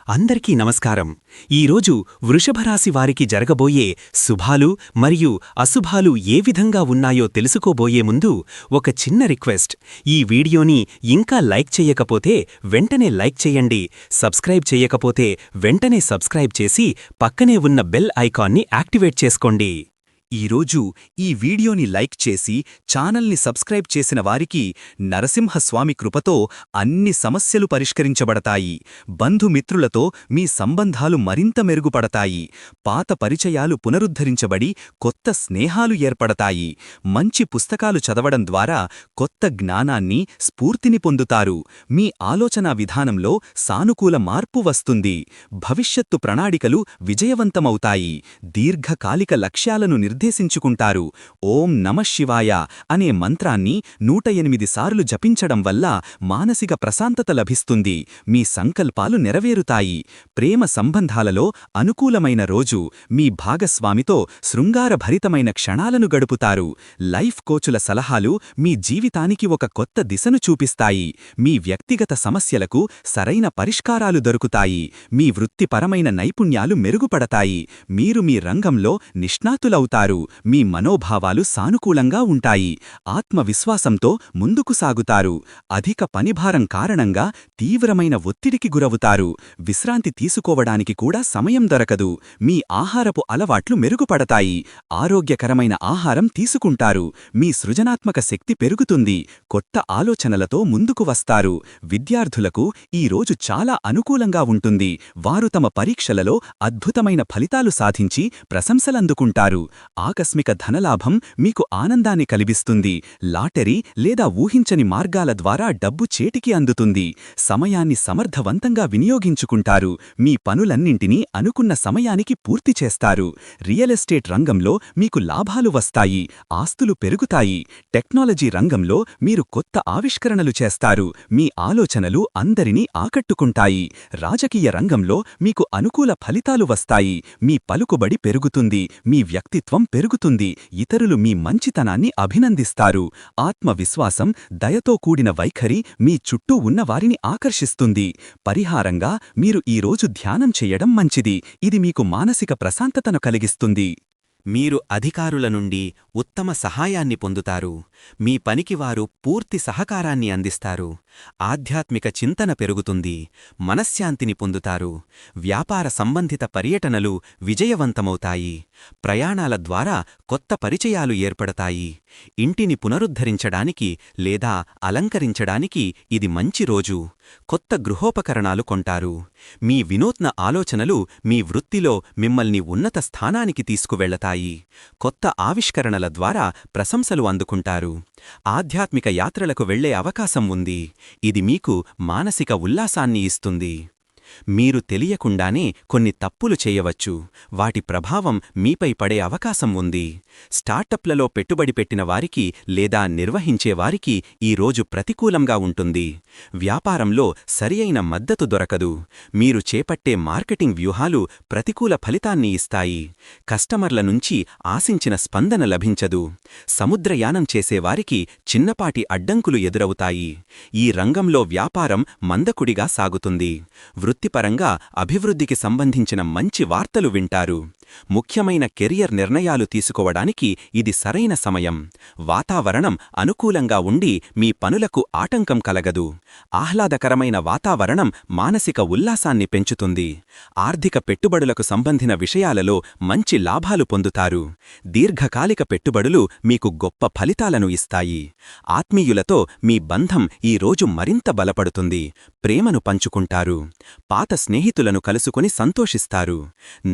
అందరికీ నమస్కారం. ఈరోజు వృషభరాశి వారికి జరగబోయే శుభాలు మరియు అశుభాలు ఏ విధంగా ఉన్నాయో తెలుసుకోబోయే ముందు ఒక చిన్న రిక్వెస్ట్. ఈ వీడియోని ఇంకా లైక్ చెయ్యకపోతే వెంటనే లైక్ చెయ్యండి. సబ్స్క్రైబ్ చెయ్యకపోతే వెంటనే సబ్స్క్రైబ్ చేసి పక్కనే ఉన్న బెల్ ఐకాన్ని యాక్టివేట్ చేసుకోండి. ఈరోజు ఈ వీడియోని లైక్ చేసి ఛానల్ని సబ్స్క్రైబ్ చేసిన వారికి నరసింహస్వామి కృపతో అన్ని సమస్యలు పరిష్కరించబడతాయి. బంధుమిత్రులతో మీ సంబంధాలు మరింత మెరుగుపడతాయి. పాత పరిచయాలు పునరుద్ధరించబడి కొత్త స్నేహాలు ఏర్పడతాయి. మంచి పుస్తకాలు చదవడం ద్వారా కొత్త జ్ఞానాన్ని, స్ఫూర్తిని పొందుతారు. మీ ఆలోచనా విధానంలో సానుకూల మార్పు వస్తుంది. భవిష్యత్తు ప్రణాళికలు విజయవంతమవుతాయి. దీర్ఘకాలిక లక్ష్యాలను నిర్దేశించుకుంటారు. ఓం నమఃశివాయ అనే మంత్రాన్ని 108 సార్లు జపించడం వల్ల మానసిక ప్రశాంతత లభిస్తుంది. మీ సంకల్పాలు నెరవేరుతాయి. ప్రేమ సంబంధాలలో అనుకూలమైన రోజు. మీ భాగస్వామితో శృంగారభరితమైన క్షణాలను గడుపుతారు. లైఫ్ కోచుల సలహాలు మీ జీవితానికి ఒక కొత్త దిశను చూపిస్తాయి. మీ వ్యక్తిగత సమస్యలకు సరైన పరిష్కారాలు దొరుకుతాయి. మీ వృత్తిపరమైన నైపుణ్యాలు మెరుగుపడతాయి. మీరు మీ రంగంలో నిష్ణాతులవుతారు. మీ మనోభావాలు సానుకూలంగా ఉంటాయి. ఆత్మవిశ్వాసంతో ముందుకు సాగుతారు. అధిక పనిభారం కారణంగా తీవ్రమైన ఒత్తిడికి గురవుతారు. విశ్రాంతి తీసుకోవడానికి కూడా సమయం దొరకదు. మీ ఆహారపు అలవాట్లు మెరుగుపడతాయి. ఆరోగ్యకరమైన ఆహారం తీసుకుంటారు. మీ సృజనాత్మక శక్తి పెరుగుతుంది. కొత్త ఆలోచనలతో ముందుకు వస్తారు. విద్యార్థులకు ఈ రోజు చాలా అనుకూలంగా ఉంటుంది. వారు తమ పరీక్షలలో అద్భుతమైన ఫలితాలు సాధించి ప్రశంసలందుకుంటారు. ఆకస్మిక ధనలాభం మీకు ఆనందాన్ని కలిగిస్తుంది. లాటరీ లేదా ఊహించని మార్గాల ద్వారా డబ్బు చేటికి అందుతుంది. సమయాన్ని సమర్థవంతంగా వినియోగించుకుంటారు. మీ పనులన్నింటినీ అనుకున్న సమయానికి పూర్తి చేస్తారు. రియల్ ఎస్టేట్ రంగంలో మీకు లాభాలు వస్తాయి. ఆస్తులు పెరుగుతాయి. టెక్నాలజీ రంగంలో మీరు కొత్త ఆవిష్కరణలు చేస్తారు. మీ ఆలోచనలు అందరినీ ఆకట్టుకుంటాయి. రాజకీయ రంగంలో మీకు అనుకూల ఫలితాలు వస్తాయి. మీ పలుకుబడి పెరుగుతుంది. మీ వ్యక్తిత్వం పెరుగుతుంది. ఇతరులు మీ మంచితనాన్ని అభినందిస్తారు. ఆత్మవిశ్వాసం, దయతో కూడిన వైఖరి మీ చుట్టూ ఉన్న వారిని ఆకర్షిస్తుంది. పరిహారంగా మీరు ఈరోజు ధ్యానం చెయ్యడం మంచిది. ఇది మీకు మానసిక ప్రశాంతతను కలిగిస్తుంది. మీరు అధికారుల నుండి ఉత్తమ సహాయాన్ని పొందుతారు. మీ పనికి వారు పూర్తి సహకారాన్ని అందిస్తారు. ఆధ్యాత్మిక చింతన పెరుగుతుంది. మనశ్శాంతిని పొందుతారు. వ్యాపార సంబంధిత పర్యటనలు విజయవంతమవుతాయి. ప్రయాణాల ద్వారా కొత్త పరిచయాలు ఏర్పడతాయి. ఇంటిని పునరుద్ధరించడానికి లేదా అలంకరించడానికి ఇది మంచి రోజు. కొత్త గృహోపకరణాలు కొంటారు. మీ వినూత్న ఆలోచనలు మీ వృత్తిలో మిమ్మల్ని ఉన్నత స్థానానికి తీసుకువెళ్లతాయి. కొత్త ఆవిష్కరణల ద్వారా ప్రశంసలు అందుకుంటారు. ఆధ్యాత్మిక యాత్రలకు వెళ్లే అవకాశం ఉంది. ఇది మీకు మానసిక ఉల్లాసాన్ని ఇస్తుంది. మీరు తెలియకుండానే కొన్ని తప్పులు చేయవచ్చు. వాటి ప్రభావం మీపై పడే అవకాశం ఉంది. స్టార్టప్లలో పెట్టుబడి పెట్టిన వారికి లేదా నిర్వహించేవారికి ఈ రోజు ప్రతికూలంగా ఉంటుంది. వ్యాపారంలో సరియైన మద్దతు దొరకదు. మీరు చేపట్టే మార్కెటింగ్ వ్యూహాలు ప్రతికూల ఫలితాన్ని ఇస్తాయి. కస్టమర్ల నుంచి ఆశించిన స్పందన లభించదు. సముద్రయానం చేసేవారికి చిన్నపాటి అడ్డంకులు ఎదురవుతాయి. ఈ రంగంలో వ్యాపారం మందకుడిగా సాగుతుంది. వృత్తిపరంగా అభివృద్ధికి సంబంధించిన మంచి వార్తలు వింటారు. ముఖ్యమైన కెరియర్ నిర్ణయాలు తీసుకోవడానికి ఇది సరైన సమయం. వాతావరణం అనుకూలంగా ఉండి మీ పనులకు ఆటంకం కలగదు. ఆహ్లాదకరమైన వాతావరణం మానసిక ఉల్లాసాన్ని పెంచుతుంది. ఆర్థిక పెట్టుబడులకు సంబంధించిన విషయాలలో మంచి లాభాలు పొందుతారు. దీర్ఘకాలిక పెట్టుబడులు మీకు గొప్ప ఫలితాలను ఇస్తాయి. ఆత్మీయులతో మీ బంధం ఈ రోజు మరింత బలపడుతుంది. ప్రేమను పంచుకుంటారు. పాత స్నేహితులను కలుసుకుని సంతోషిస్తారు.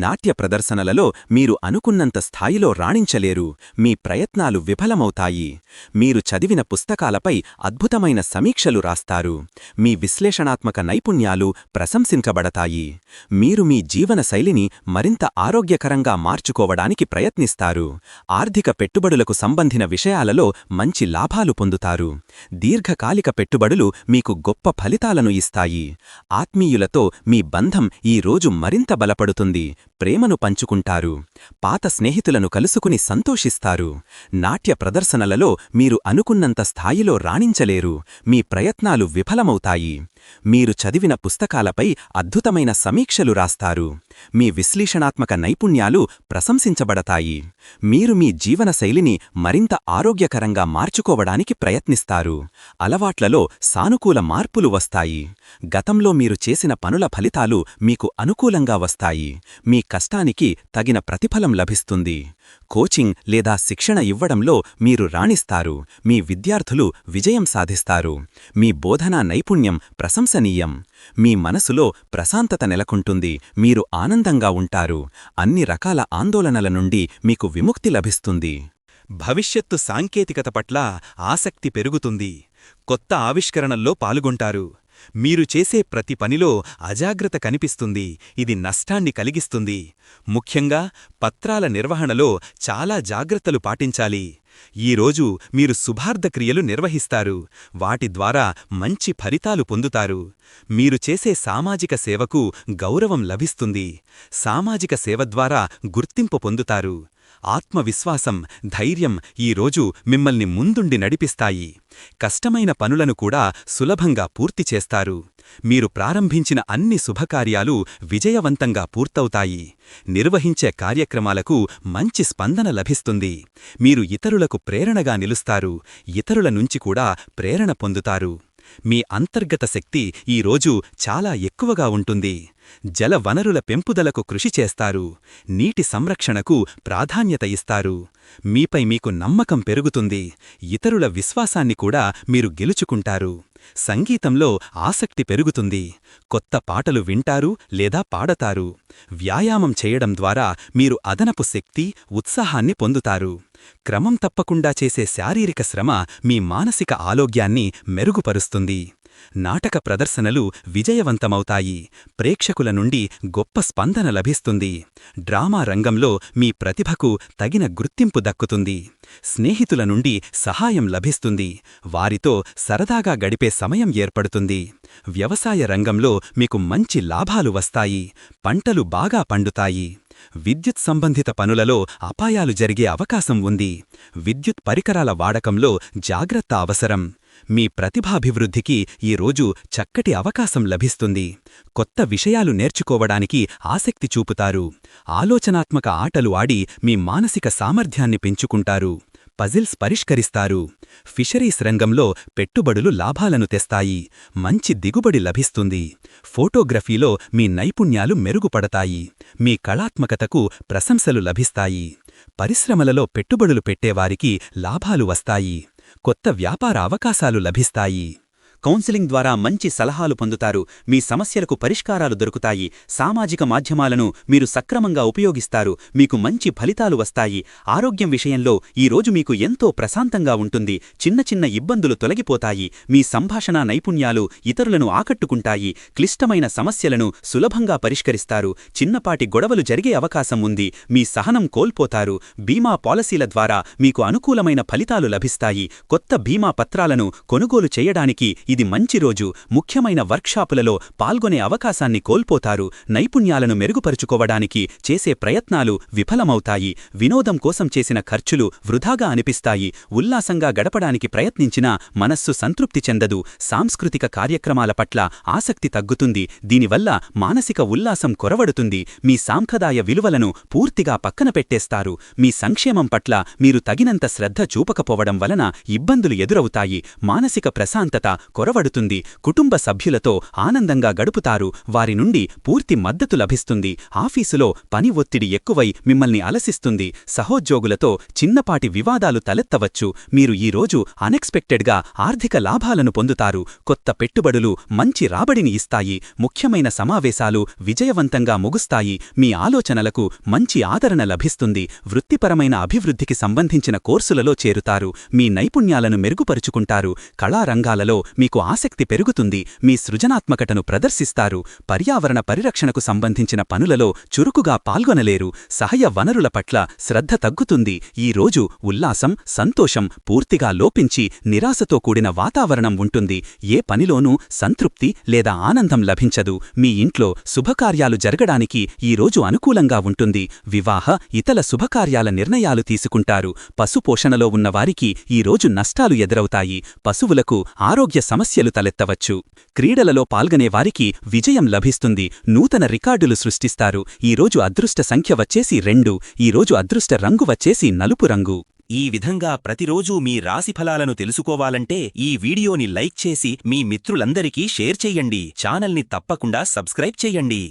నాట్య ప్రదర్శనలలో మీరు అనుకున్నంత స్థాయిలో రాణించలేరు. మీ ప్రయత్నాలు విఫలమవుతాయి. మీరు చదివిన పుస్తకాలపై అద్భుతమైన సమీక్షలు రాస్తారు. మీ విశ్లేషణాత్మక నైపుణ్యాలు ప్రశంసించబడతాయి. మీరు మీ జీవనశైలిని మరింత ఆరోగ్యకరంగా మార్చుకోవడానికి ప్రయత్నిస్తారు. ఆర్థిక పెట్టుబడులకు సంబంధించిన విషయాలలో మంచి లాభాలు పొందుతారు. దీర్ఘకాలిక పెట్టుబడులు మీకు గొప్ప ఫలితాలను ఇస్తాయి. ఆత్మీయులతో మీ బంధం ఈ రోజు మరింత బలపడుతుంది. ప్రేమను పంచుకుంటారు. పాత స్నేహితులను కలుసుకుని సంతోషిస్తారు. నాట్య ప్రదర్శనలలో మీరు అనుకున్నంత స్థాయిలో రాణించలేరు. మీ ప్రయత్నాలు విఫలమవుతాయి. మీరు చదివిన పుస్తకాలపై అద్భుతమైన సమీక్షలు రాస్తారు. మీ విశ్లేషణాత్మక నైపుణ్యాలు ప్రశంసించబడతాయి. మీరు మీ జీవనశైలిని మరింత ఆరోగ్యకరంగా మార్చుకోవడానికి ప్రయత్నిస్తారు. అలవాట్లలో సానుకూల మార్పులు వస్తాయి. గతంలో మీరు చేసిన పనుల ఫలితాలు మీకు అనుకూలంగా వస్తాయి. మీ కష్టానికి తగిన ప్రతిఫలం లభిస్తుంది. కోచింగ్ లేదా శిక్షణ ఇవ్వడంలో మీరు రాణిస్తారు. మీ విద్యార్థులు విజయం సాధిస్తారు. మీ బోధనా నైపుణ్యం ప్రశంసనీయం. మీ మనసులో ప్రశాంతత నెలకొంటుంది. మీరు ఆనందంగా ఉంటారు. అన్ని రకాల ఆందోళనల నుండి మీకు విముక్తి లభిస్తుంది. భవిష్యత్తు సాంకేతికత పట్ల ఆసక్తి పెరుగుతుంది. కొత్త ఆవిష్కరణల్లో పాల్గొంటారు. మీరు చేసే ప్రతి పనిలో అజాగ్రత్త కనిపిస్తుంది. ఇది నష్టాన్ని కలిగిస్తుంది. ముఖ్యంగా పత్రాల నిర్వహణలో చాలా జాగ్రత్తలు పాటించాలి. ఈరోజు మీరు శుభార్థక్రియలు నిర్వహిస్తారు. వాటి ద్వారా మంచి ఫలితాలు పొందుతారు. మీరు చేసే సామాజిక సేవకు గౌరవం లభిస్తుంది. సామాజిక సేవ ద్వారా గుర్తింపు పొందుతారు. ఆత్మవిశ్వాసం, ధైర్యం ఈరోజు మిమ్మల్ని ముందుండి నడిపిస్తాయి. కష్టమైన పనులను కూడా సులభంగా పూర్తి చేస్తారు. మీరు ప్రారంభించిన అన్ని శుభకార్యాలు విజయవంతంగా పూర్తవుతాయి. నిర్వహించే కార్యక్రమాలకు మంచి స్పందన లభిస్తుంది. మీరు ఇతరులకు ప్రేరణగా నిలుస్తారు. ఇతరుల నుంచి కూడా ప్రేరణ పొందుతారు. మీ అంతర్గత శక్తి ఈరోజు చాలా ఎక్కువగా ఉంటుంది. జల వనరుల పెంపుదలకు కృషి చేస్తారు. నీటి సంరక్షణకు ప్రాధాన్యత ఇస్తారు. మీపై మీకు నమ్మకం పెరుగుతుంది. ఇతరుల విశ్వాసాన్ని కూడా మీరు గెలుచుకుంటారు. సంగీతంలో ఆసక్తి పెరుగుతుంది. కొత్త పాటలు వింటారు లేదా పాడతారు. వ్యాయామం చేయడం ద్వారా మీరు అదనపు శక్తి, ఉత్సాహాన్ని పొందుతారు. క్రమం తప్పకుండా చేసే శారీరక శ్రమ మీ మానసిక ఆరోగ్యాన్ని మెరుగుపరుస్తుంది. నాటక ప్రదర్శనలు విజయవంతమవుతాయి. ప్రేక్షకుల నుండి గొప్ప స్పందన లభిస్తుంది. డ్రామా రంగంలో మీ ప్రతిభకు తగిన గుర్తింపు దక్కుతుంది. స్నేహితుల నుండి సహాయం లభిస్తుంది. వారితో సరదాగా గడిపే సమయం ఏర్పడుతుంది. వ్యవసాయ రంగంలో మీకు మంచి లాభాలు వస్తాయి. పంటలు బాగా పండుతాయి. విద్యుత్ సంబంధిత పనులలో అపాయాలు జరిగే అవకాశం ఉంది. విద్యుత్ పరికరాల వాడకంలో జాగ్రత్త అవసరం. మీ ప్రతిభాభివృద్ధికి ఈరోజు చక్కటి అవకాశం లభిస్తుంది. కొత్త విషయాలు నేర్చుకోవడానికి ఆసక్తి చూపుతారు. ఆలోచనాత్మక ఆటలు ఆడి మీ మానసిక సామర్థ్యాన్ని పెంచుకుంటారు. పజిల్స్ పరిష్కరిస్తారు. ఫిషరీస్ రంగంలో పెట్టుబడులు లాభాలను తెస్తాయి. మంచి దిగుబడి లభిస్తుంది. ఫోటోగ్రఫీలో మీ నైపుణ్యాలు మెరుగుపడతాయి. మీ కళాత్మకతకు ప్రశంసలు లభిస్తాయి. పరిశ్రమలలో పెట్టుబడులు పెట్టేవారికి లాభాలు వస్తాయి. కొత్త వ్యాపార అవకాశాలు లభిస్తాయి. కౌన్సిలింగ్ ద్వారా మంచి సలహాలు పొందుతారు. మీ సమస్యలకు పరిష్కారాలు దొరుకుతాయి. సామాజిక మాధ్యమాలను మీరు సక్రమంగా ఉపయోగిస్తారు. మీకు మంచి ఫలితాలు వస్తాయి. ఆరోగ్యం విషయంలో ఈరోజు మీకు ఎంతో ప్రశాంతంగా ఉంటుంది. చిన్న చిన్న ఇబ్బందులు తొలగిపోతాయి. మీ సంభాషణా నైపుణ్యాలు ఇతరులను ఆకట్టుకుంటాయి. క్లిష్టమైన సమస్యలను సులభంగా పరిష్కరిస్తారు. చిన్నపాటి గొడవలు జరిగే అవకాశం ఉంది. మీ సహనం కోల్పోతారు. బీమా పాలసీల ద్వారా మీకు అనుకూలమైన ఫలితాలు లభిస్తాయి. కొత్త బీమా పత్రాలను కొనుగోలు చేయడానికి ఇది మంచి రోజు. ముఖ్యమైన వర్క్షాపులలో పాల్గొనే అవకాశాన్ని కోల్పోతారు. నైపుణ్యాలను మెరుగుపరుచుకోవడానికి చేసే ప్రయత్నాలు విఫలమవుతాయి. వినోదం కోసం చేసిన ఖర్చులు వృధాగా అనిపిస్తాయి. ఉల్లాసంగా గడపడానికి ప్రయత్నించినా మనస్సు సంతృప్తి చెందదు. సాంస్కృతిక కార్యక్రమాల పట్ల ఆసక్తి తగ్గుతుంది. దీనివల్ల మానసిక ఉల్లాసం కొరవడుతుంది. మీ సాంప్రదాయ విలువలను పూర్తిగా పక్కన పెట్టేస్తారు. మీ సంక్షేమం పట్ల మీరు తగినంత శ్రద్ధ చూపకపోవడం వలన ఇబ్బందులు ఎదురవుతాయి. మానసిక ప్రశాంతత కొరవడుతుంది. కుటుంబ సభ్యులతో ఆనందంగా గడుపుతారు. వారి నుండి పూర్తి మద్దతు లభిస్తుంది. ఆఫీసులో పని ఒత్తిడి ఎక్కువై మిమ్మల్ని అలసిస్తుంది. సహోద్యోగులతో చిన్నపాటి వివాదాలు తలెత్తవచ్చు. మీరు ఈరోజు అనెక్స్పెక్టెడ్గా ఆర్థిక లాభాలను పొందుతారు. కొత్త పెట్టుబడులు మంచి రాబడిని ఇస్తాయి. ముఖ్యమైన సమావేశాలు విజయవంతంగా ముగుస్తాయి. మీ ఆలోచనలకు మంచి ఆదరణ లభిస్తుంది. వృత్తిపరమైన అభివృద్ధికి సంబంధించిన కోర్సులలో చేరుతారు. మీ నైపుణ్యాలను మెరుగుపరుచుకుంటారు. కళారంగాలలో మీకు ఆసక్తి పెరుగుతుంది. మీ సృజనాత్మకతను ప్రదర్శిస్తారు. పర్యావరణ పరిరక్షణకు సంబంధించిన పనులలో చురుకుగా పాల్గొనలేరు. సహయ వనరుల పట్ల శ్రద్ధ తగ్గుతుంది. ఈ రోజు ఉల్లాసం, సంతోషం పూర్తిగా లోపించి నిరాశతో కూడిన వాతావరణం ఉంటుంది. ఏ పనిలోనూ సంతృప్తి లేదా ఆనందం లభించదు. మీ ఇంట్లో శుభకార్యాలు జరగడానికి ఈ రోజు అనుకూలంగా ఉంటుంది. వివాహ, ఇతర శుభకార్యాల నిర్ణయాలు తీసుకుంటారు. పశుపోషణలో ఉన్నవారికి ఈ రోజు నష్టాలు ఎదురవుతాయి. పశువులకు ఆరోగ్య సమస్యలు తలెత్తవచ్చు. క్రీడలలో పాల్గొనేవారికి విజయం లభిస్తుంది, నూతన రికార్డులు సృష్టిస్తారు. ఈరోజు అదృష్ట సంఖ్య వచ్చేసి 2, ఈరోజు అదృష్ట రంగు వచ్చేసి నలుపు రంగు. ఈ విధంగా ప్రతిరోజూ మీ రాశిఫలాలను తెలుసుకోవాలంటే ఈ వీడియోని లైక్ చేసి మీ మిత్రులందరికీ షేర్ చెయ్యండి. ఛానల్ని తప్పకుండా సబ్స్క్రైబ్ చెయ్యండి.